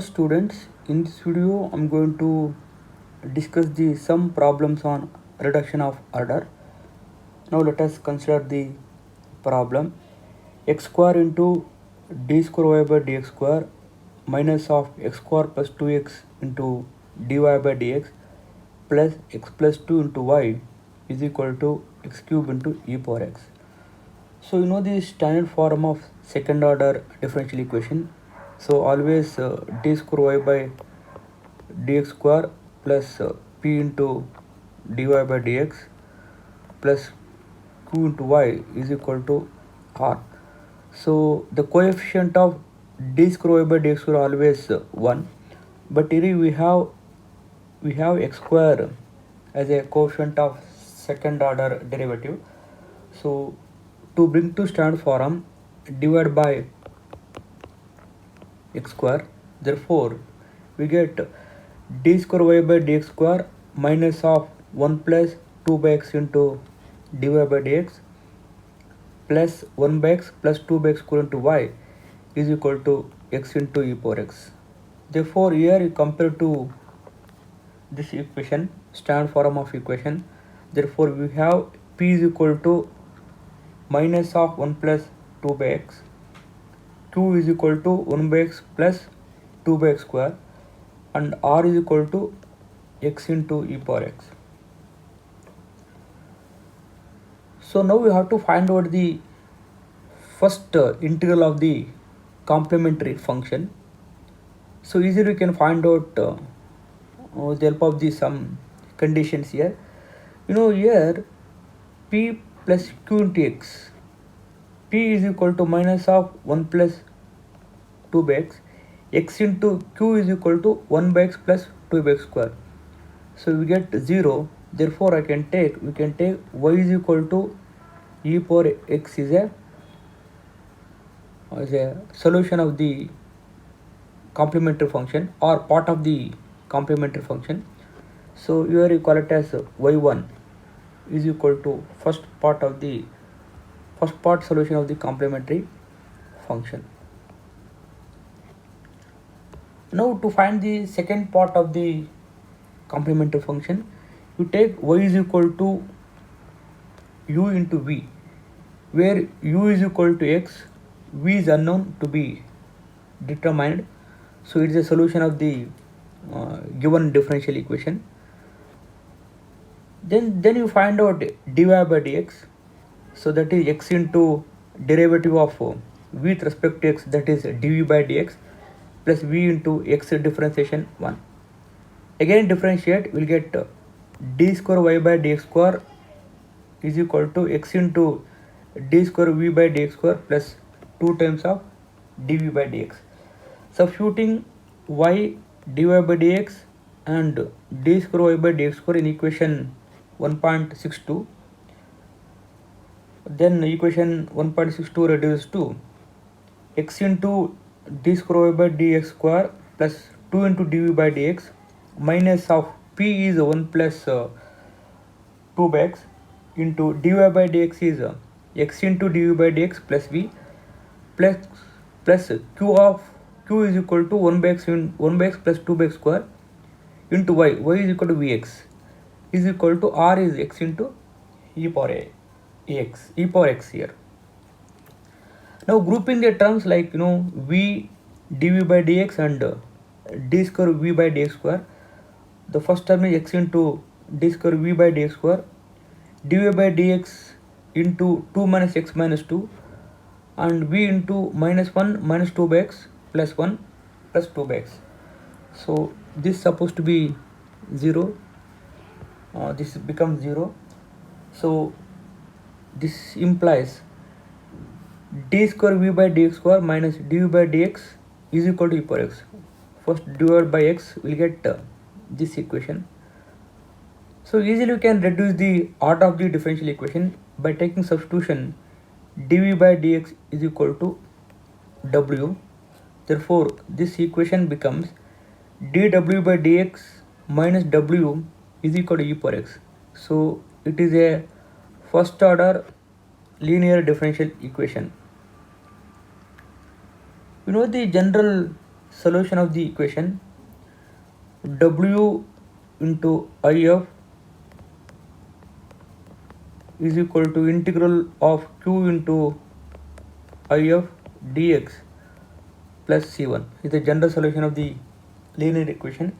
Students, in this video I'm going to discuss the some problems on reduction of order. Now let us consider the problem. X square into d square y by dx square minus of x square plus 2x into dy by dx plus x plus 2 into y is equal to x cube into e power x. So you know the standard form of second order differential equation. So always d square y by dx square plus p into dy by dx plus q into y is equal to r. So the coefficient of d square y by dx square always 1, but here we have x square as a coefficient of second order derivative. So to bring to standard form, divide by x square, therefore we get d square y by dx square minus of 1 plus 2 by x into dy by dx plus 1 by x plus 2 by x square into y is equal to x into e power x. Therefore here you compare to this equation, standard form of equation, therefore we have p is equal to minus of 1 plus 2 by x, q is equal to 1 by x plus 2 by x square, and r is equal to x into e power x. So now we have to find out the first integral of the complementary function. So easily we can find out with the help of the some conditions here. You know here p plus q into x, p is equal to minus of 1 plus 2 by x into q is equal to 1 by x plus 2 by x square. So we get 0, therefore we can take y is equal to e power x is a solution of the complementary function or part of the complementary function. So here you call it as y1 is equal to first part solution of the complementary function. Now to find the second part of the complementary function, you take y is equal to u into v, where u is equal to x, v is unknown to be determined. So it is a solution of the given differential equation. Then you find out dy by dx. So that is x into derivative of v with respect to x, that is dv by dx plus v into x differentiation 1. Again differentiate, we'll get d square y by dx square is equal to x into d square v by dx square plus 2 times of dv by dx. Substituting y dy by dx and d square y by dx square in equation 1.62, then equation 1.62 reduces to x into d square y by dx square plus 2 into dv by dx minus of p is 1 plus 2 by x into dy by dx is x into dv by dx plus v plus q is equal to 1 by x plus 2 by x square into y is equal to vx is equal to r is x into e power x here. Now grouping the terms like v dv by dx and d square v by dx square. The first term is x into d square v by dx square, dv by dx into 2 minus x minus 2, and v into minus 1 minus 2 by x plus 1 plus 2 by x. So this is supposed to be 0. This becomes 0. So this implies d square v by dx square minus dv by dx is equal to e power x. First divided by x, we'll get this equation. So easily we can reduce the order of the differential equation by taking substitution. Dv by dx is equal to w. Therefore this equation becomes dw by dx minus w is equal to e power x. So it is a first order linear differential equation. You know the general solution of the equation W into IF is equal to integral of Q into IF dx plus C1 is the general solution of the linear equation,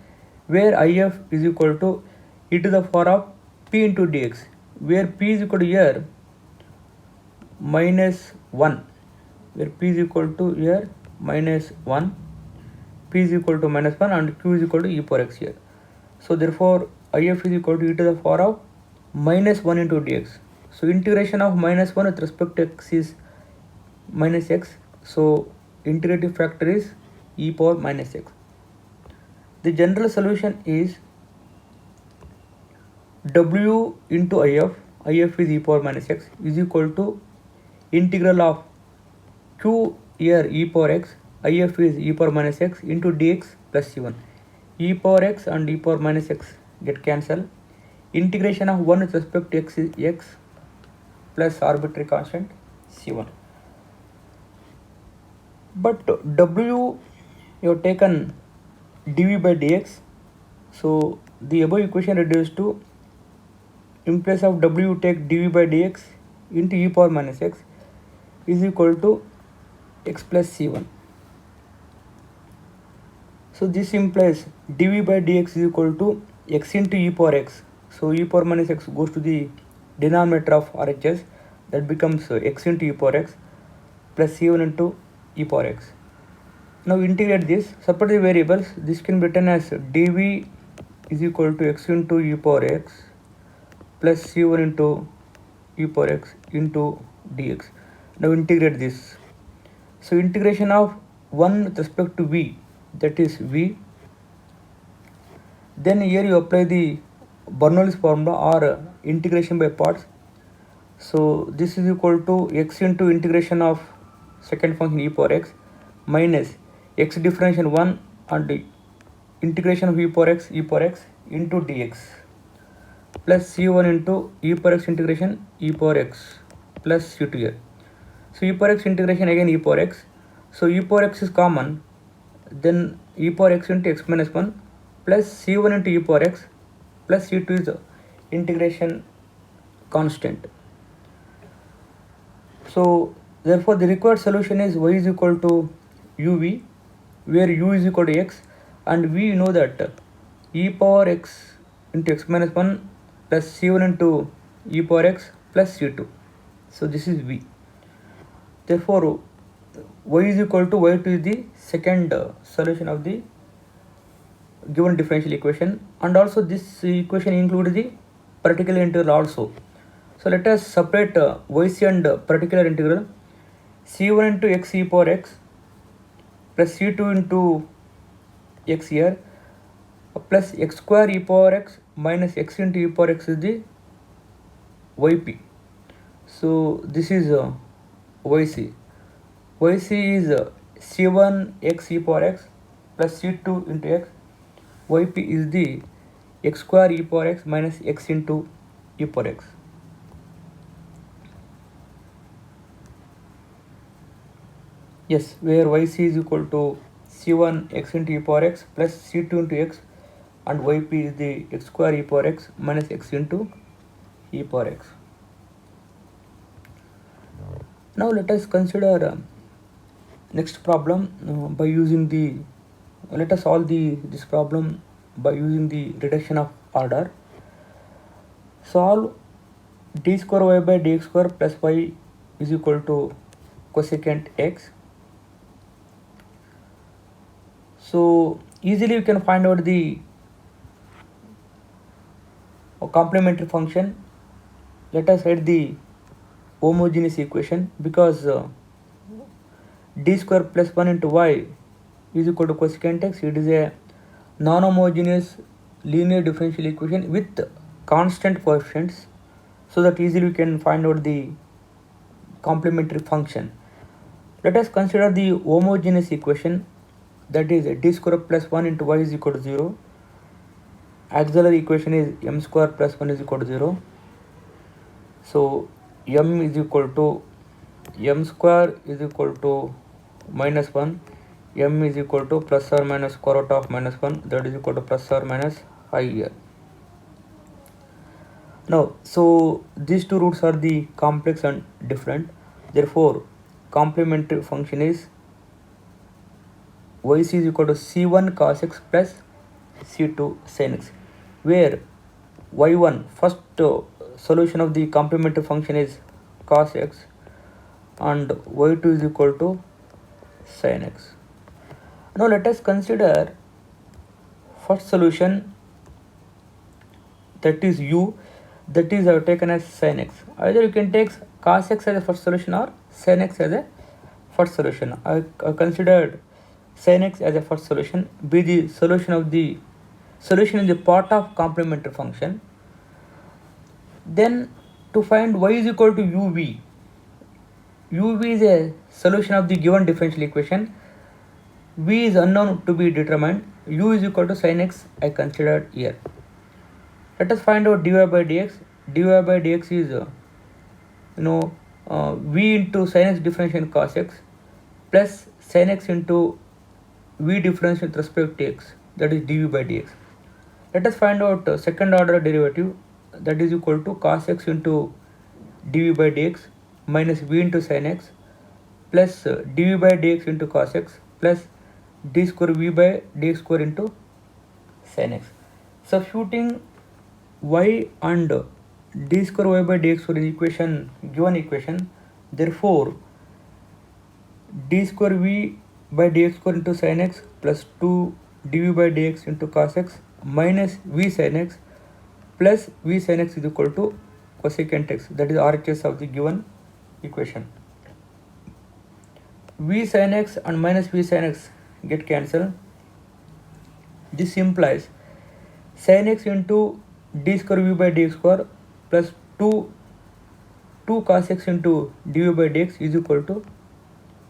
where IF is equal to e to the power of P into dx, where P is equal to here minus 1, where P is equal to here minus 1, P is equal to minus 1 and Q is equal to e power x here. So therefore IF is equal to e to the power of minus 1 into dx. So integration of minus 1 with respect to x is minus x. So integrative factor is e power minus x. The general solution is W into IF is e power minus x is equal to integral of Q here e power x, IF is e power minus x into dx plus c1. E power x and e power minus x get cancelled. Integration of 1 with respect to x is x plus arbitrary constant c1. But W you have taken dv by dx, so the above equation reduced to, in place of W take dv by dx into e power minus x is equal to x plus c1. So this implies dv by dx is equal to x into e power x. So e power minus x goes to the denominator of RHS, that becomes x into e power x plus c1 into e power x. Now integrate this, separate the variables. This can be written as dv is equal to x into e power x plus c1 into e power x into dx. Now integrate this. So integration of 1 with respect to v, that is v. Then here you apply the Bernoulli's formula or integration by parts. So this is equal to x into integration of second function e power x minus x differentiation 1 and integration of e power x into dx plus c1 into e power x integration e power x plus c2 here. So e power x integration again e power x. So e power x is common, then e power x into x minus 1 plus c1 into e power x plus c2 is the integration constant. So therefore the required solution is y is equal to uv, where u is equal to x and we know that e power x into x minus 1 plus c1 into e power x plus c2. So this is v. Therefore y is equal to y2 is the second solution of the given differential equation, and also this equation includes the particular integral also. So let us separate yc and particular integral. C1 into x e power x plus c2 into x here plus x square e power x minus x into e power x is the yp. So this is yc. Yc is c1 x e power x plus c2 into x. Yp is the x square e power x minus x into e power x. Yes, where yc is equal to c1 x into e power x plus c2 into x, and yp is the x square e power x minus x into e power x. Now let us consider next problem by using the, let us solve this problem by using the reduction of order. Solve d square y by dx square plus y is equal to cosecant x. So easily you can find out the complementary function. Let us write the homogeneous equation, because d square plus 1 into y is equal to cosecant x. It is a non-homogeneous linear differential equation with constant coefficients, so that easily we can find out the complementary function. Let us consider the homogeneous equation, that is d square plus 1 into y is equal to 0. Auxiliary equation is m square plus 1 is equal to 0. So m is equal to m square is equal to minus 1 m is equal to plus or minus square root of minus 1, that is equal to plus or minus I here. Now, so these two roots are the complex and different. Therefore, complementary function is yc is equal to c1 cos x plus c2 sin x, where y1 first solution of the complementary function is cos x and y2 is equal to sin x. Now let us consider first solution, that is u, that is I have taken as sin x. Either you can take cos x as a first solution or sin x as a first solution. I considered sin x as a first solution, be the solution of the solution in the part of complementary function. Then to find y is equal to uv, uv is a solution of the given differential equation. V is unknown to be determined. U is equal to sin x I considered here. Let us find out dy by dx. dy by dx is v into sin x differential cos x plus sin x into v differential with respect to x, that is dv by dx. Let us find out second order derivative, that is equal to cos x into dv by dx minus v into sin x plus dv by dx into cos x plus d square v by dx square into sin x. Substituting y and d square y by dx square in given equation, therefore d square v by dx square into sin x plus 2 dv by dx into cos x minus v sin x plus v sin x is equal to cosecant x, that is RHS of the given equation. V sin x and minus v sin x get cancelled. This implies sin x into d square v by dx square plus 2 cos x into dv by dx is equal to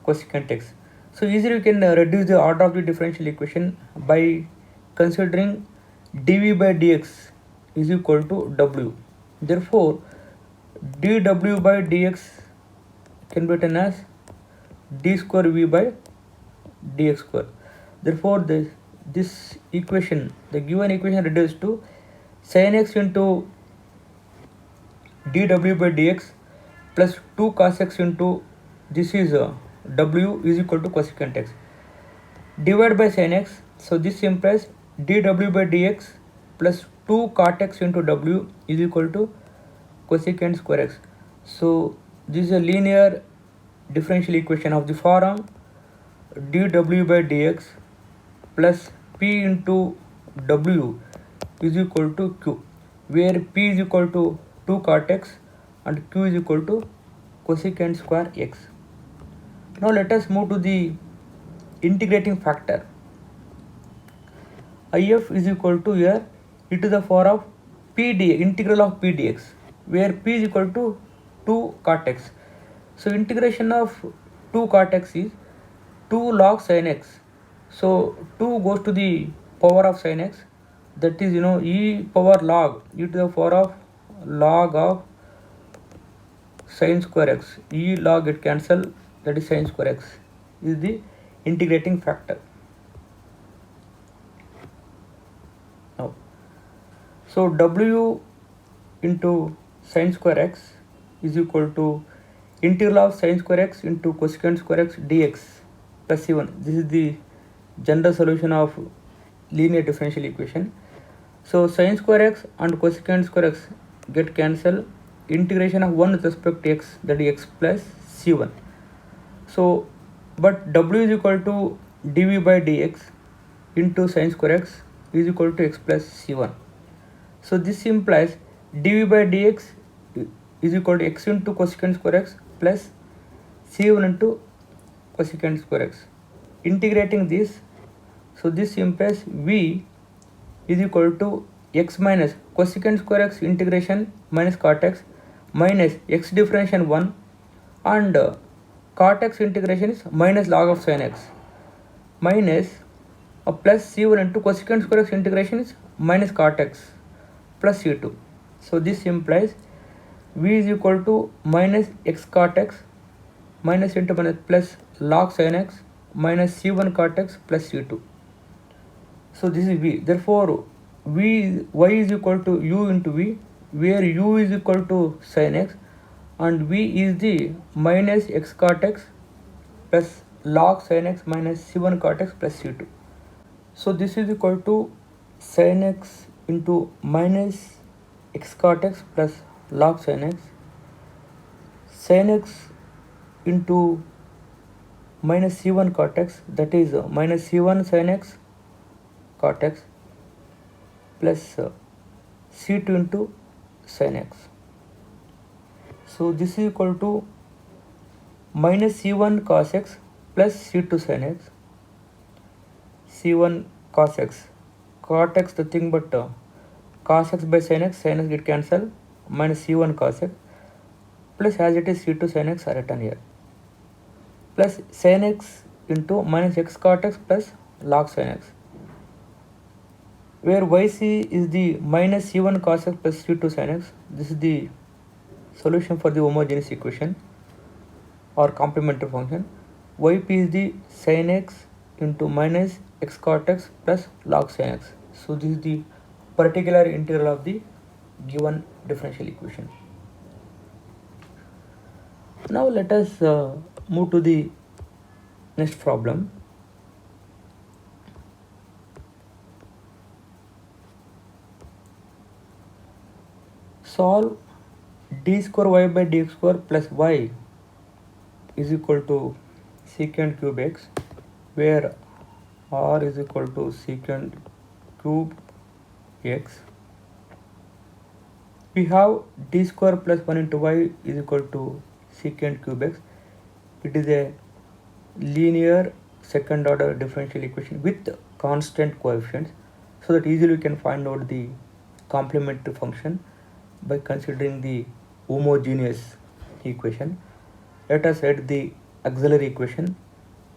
cosecant x. So easily we can reduce the order of the differential equation by considering dv by dx is equal to w. Therefore, dw by dx can be written as d square v by dx square. Therefore, this equation, the given equation, reduced to sin x into dw by dx plus 2 cos x into this is w is equal to cosecant x divided by sin x. So this implies dw by dx plus 2 cot x into w is equal to cosecant square x. So this is a linear differential equation of the form dw by dx plus p into w is equal to q, where p is equal to 2 cot x and q is equal to cosecant square x. Now let us move to the integrating factor. if is equal to here e to the power of p dx, integral of p dx, where p is equal to 2 cot x. So integration of 2 cot x is 2 log sin x. So 2 goes to the power of sin x, that is e power log e to the power of log of sin square x. E log get cancel, that is sin square x is the integrating factor. Now, so w into sin square x is equal to integral of sin square x into cosecant square x dx plus c1. This is the general solution of linear differential equation. So sin square x and cosecant square x get cancelled. Integration of 1 with respect to x, that is x plus c1. So but w is equal to dv by dx into sin square x is equal to x plus c1. So this implies dv by dx is equal to x into cosecant square x plus c1 into cosecant square x. Integrating this, so this implies v is equal to x minus cosecant square x integration minus cot x minus x differential 1 and cot x integration is minus log of sin x minus plus c1 into cosecant square x integration is minus cot x plus c2. So this implies v is equal to minus x cot x minus into minus plus log sin x minus c1 cot x plus c2. So this is v. Therefore, y is equal to u into v, where u is equal to sin x and v is the minus x cot x plus log sin x minus c1 cot x plus c2. So this is equal to sin x into minus x cot x plus log sin x into minus c1 cot x, that is minus c1 sin x cot x plus c2 into sin x. So this is equal to minus c1 cos x plus c2 sin x. c1 cos x, cot x nothing but cos x by sin x get cancelled, minus c1 cos x plus as it is c2 sin x are written here, plus sin x into minus x cot x plus log sin x, where yc is the minus c1 cos x plus c2 sin x. This is the solution for the homogeneous equation or complementary function. Yp is the sin x into minus x cot x plus log sin x. So this is the particular integral of the given differential equation. Now let us move to the next problem. Solve d square y by dx square plus y is equal to secant cube x, where r is equal to secant cube x. We have d square plus 1 into y is equal to secant cube x. It is a linear second order differential equation with constant coefficients, so that easily we can find out the complementary function by considering the homogeneous equation. Let us write the auxiliary equation,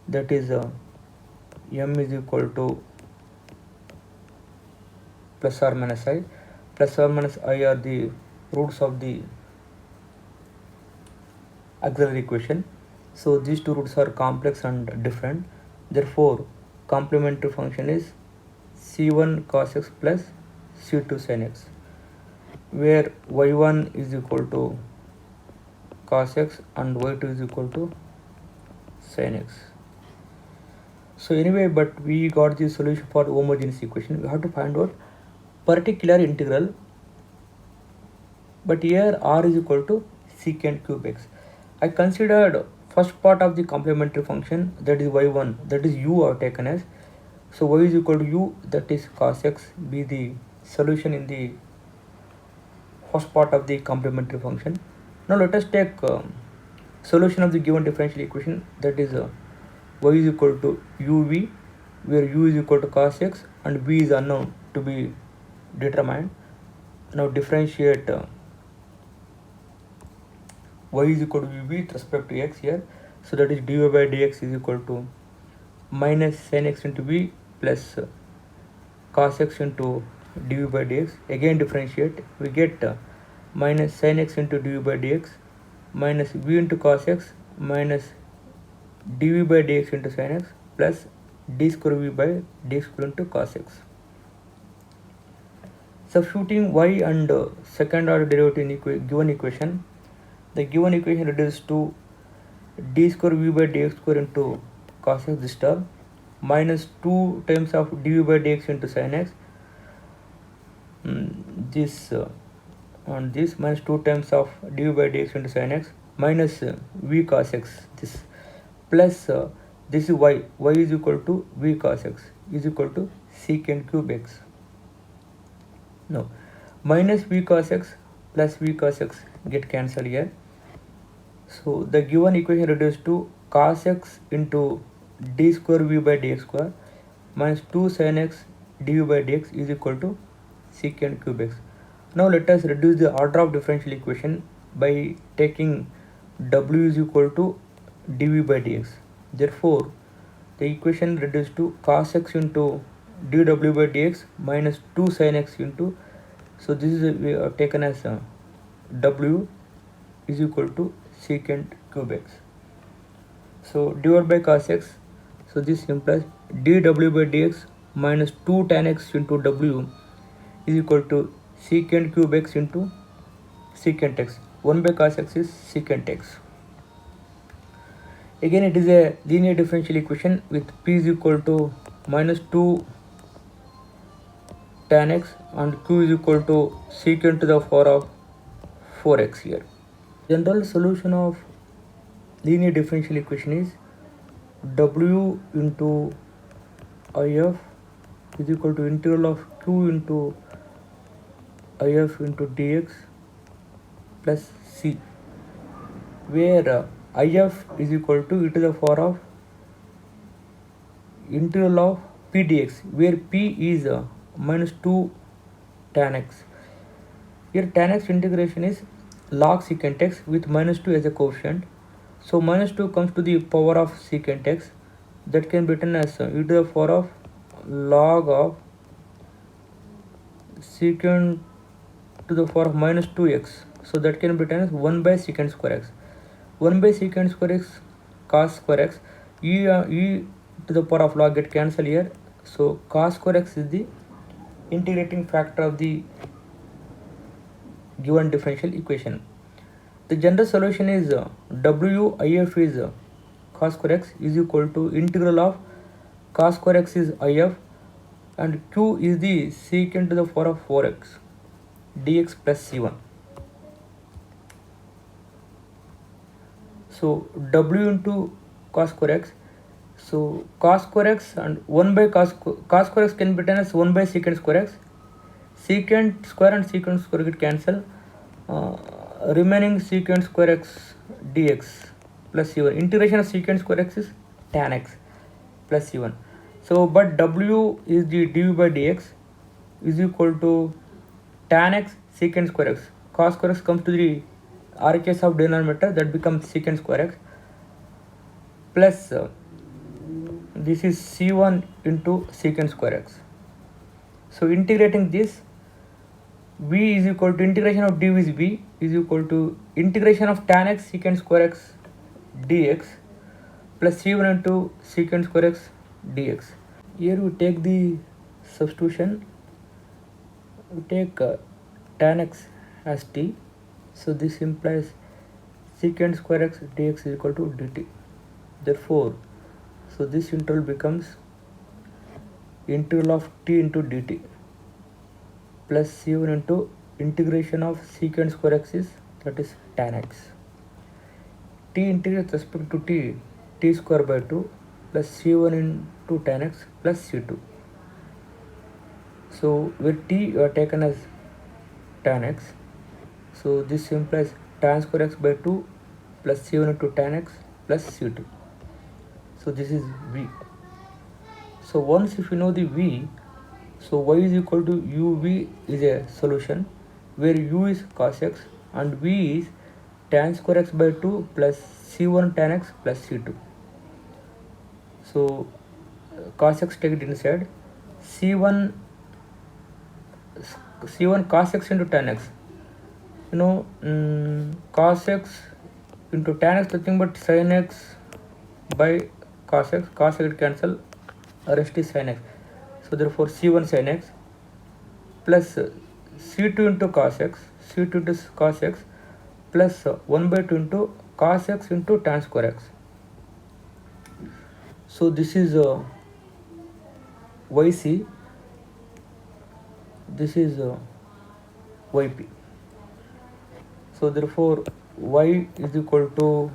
that is m is equal to plus or minus I. Plus or minus I are the roots of the auxiliary equation. So these two roots are complex and different. Therefore, complementary function is c1 cos x plus c2 sin x, where y1 is equal to cos x and y2 is equal to sin x. So anyway, but we got the solution for the homogeneous equation. We have to find out particular integral, but here r is equal to secant cube x. I considered first part of the complementary function, that is y1, that is u are taken as. So y is equal to u, that is cos x, be the solution in the first part of the complementary function. Now let us take solution of the given differential equation, that is y is equal to uv, where u is equal to cos x and v is unknown to be determined. Now differentiate y is equal to uv with respect to x here. So that is dy by dx is equal to minus sin x into v plus cos x into dv by dx. Again differentiate, we get minus sin x into dv by dx minus v into cos x minus dv by dx into sin x plus d square v by dx square into cos x. Substituting y and second order derivative in given equation, the given equation reduces to d square v by dx square into cos x, this term, minus 2 times of dv by dx into sin x, this and this, minus 2 times of dv by dx into sin x minus v cos x, this, plus this is y is equal to v cos x is equal to secant cube x. Now minus v cos x plus v cos x get cancelled here. So the given equation reduced to cos x into d square v by dx square minus 2 sin x dv by dx is equal to secant cube x. Now let us reduce the order of differential equation by taking w is equal to dv by dx. Therefore, the equation reduced to cos x into dw by dx minus 2 sin x into, so this is we have taken as w is equal to secant cube x. So divided by cos x, So this implies dw by dx minus 2 tan x into w is equal to secant cube x into secant x. 1 by cos x is secant x. Again it is a linear differential equation with p is equal to minus 2 tan x and q is equal to secant to the power of 4x here. General solution of linear differential equation is w into if is equal to integral of q into if into dx plus c, where if is equal to e to the power of integral of p dx, where p is minus 2 tan x. Here tan x integration is log secant x with minus 2 as a coefficient. So minus 2 comes to the power of secant x, that can be written as e to the power of log of secant to the power of minus 2x. So that can be written as 1 by secant square x. 1 by secant square x cos square x, e to the power of log get cancelled here. So cos square x is the integrating factor of the given differential equation. The general solution is WIF is cos square x is equal to integral of cos square x is IF and Q is the secant to the power of 4x dx plus C1. So W into cos square x. So cos square x and 1 by cos square x can be written as 1 by secant square x. Secant square and secant square get cancel. Remaining secant square x dx plus c1. Integration of secant square x is tan x plus c1. So but w is the dv by dx is equal to tan x secant square x. Cos square x comes to the RHS of denominator, that becomes secant square x plus this is c1 into secant square x. So integrating this, v is equal to integration of dv is v is equal to integration of tan x secant square x dx plus c1 into secant square x dx. Here we take the substitution, we take tan x as t, so this implies secant square x dx is equal to dt. Therefore, so this integral becomes integral of t into dt plus c1 into integration of secant square x is, that is tan x. T integrate with respect to t square by 2 plus c1 into tan x plus c2. So where t are taken as tan x, so this implies tan square x by 2 plus c1 into tan x plus c2. So this is v. So once if you know the v, so y is equal to uv is a solution where u is cos x and v is tan square x by 2 plus c1 tan x plus c2. So cos x take it inside, c1 cos x into tan x, you know, cos x into tan x nothing but sin x by cos x cancel, rest is sin x. So therefore c1 sin x plus c2 into cos x plus 1 by 2 into cos x into tan square x. So this is yc, this is yp. So therefore y is equal to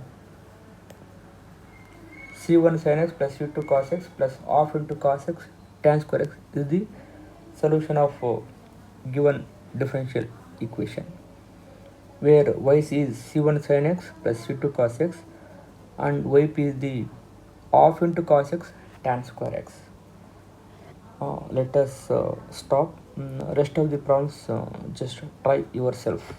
c1 sin x plus c2 cos x plus half into cos x tan square x is the solution of given differential equation, where yc is c1 sin x plus c2 cos x and yp is the half into cos x tan square x. Let us stop. Rest of the problems just try yourself.